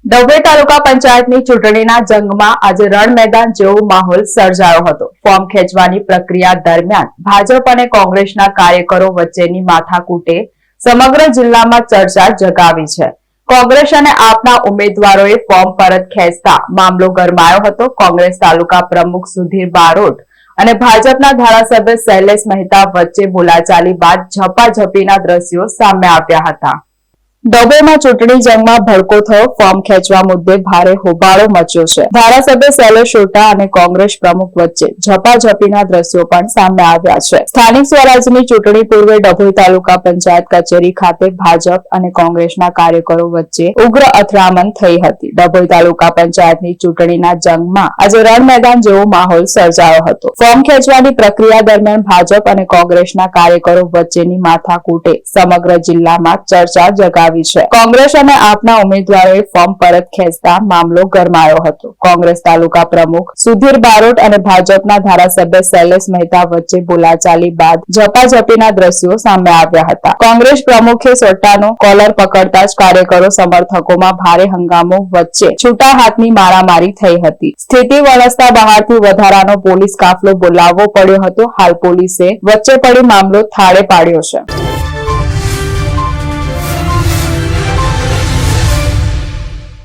ડભોઈ તાલુકા પંચાયતની ચૂંટણીના જંગમાં આજે રણ મેદાન જેવો માહોલ સર્જાયો હતો। ફોર્મ ખેંચવાની પ્રક્રિયા દરમિયાન ભાજપ અને કોંગ્રેસના કાર્યકરો વચ્ચેની માથાકૂટે સમગ્ર જિલ્લામાં ચર્ચા જગાવી છે। કોંગ્રેસ અને આપના ઉમેદવારોએ ફોર્મ પરત ખેંચતા મામલો ગરમાયો હતો। કોંગ્રેસ તાલુકા પ્રમુખ સુધીર બારોટ અને ભાજપના ધારાસભ્ય શૈલેષ મહેતા વચ્ચે બોલાચાલી બાદ ઝપાઝપીના દ્રશ્યો સામે આવ્યા હતા। ડભોઈમાં ચૂંટણી જંગમાં ભડકો થયો। ફોર્મ ખેંચવા મુદ્દે ભારે હોબાળો મચ્યો છે। ધારાસભ્ય શૈલેષ સોટા અને કોંગ્રેસ પ્રમુખ વચ્ચે ઝપાઝપીના દ્રશ્યો પણ સામે આવ્યા છે। સ્થાનિક સ્વરાજની ચૂંટણી પૂર્વે ડભોઈ તાલુકા પંચાયત કચેરી ખાતે ભાજપ અને કોંગ્રેસના કાર્યકરો વચ્ચે ઉગ્ર અથડામણ થઈ હતી। ડભોઈ તાલુકા પંચાયતની ચૂંટણીના જંગમાં આજે રણ મેદાન જેવો માહોલ સર્જાયો હતો। ફોર્મ ખેંચવાની પ્રક્રિયા દરમિયાન ભાજપ અને કોંગ્રેસના કાર્યકરો વચ્ચેની માથાકૂટે સમગ્ર જિલ્લામાં ચર્ચા જગાવી છે। કોંગ્રેસ અને આપના ઉમેદવારોએ ફોર્મ પરત ખેંચતા મામલો ગરમાયો હતો। કોંગ્રેસ તાલુકા પ્રમુખ સુધીર બારોટ અને ભાજપના ધારાસભ્ય શૈલેષ મહેતા વચ્ચે બોલાચાલી બાદ ઝપાઝપીના દ્રશ્યો સામે આવ્યા હતા। કોંગ્રેસ પ્રમુખે સોટાનો કોલર પકડતા જ કાર્યકરો સમર્થકોમાં ભારે હંગામો વચ્ચે છૂટા હાથની મારામારી થઈ હતી। સ્થિતિ વણસતા બહારથી વધારાનો પોલીસ કાફલો બોલાવવો પડ્યો હતો। હાલ પોલીસે વચ્ચે પડી મામલો થાળે પાડ્યો છે।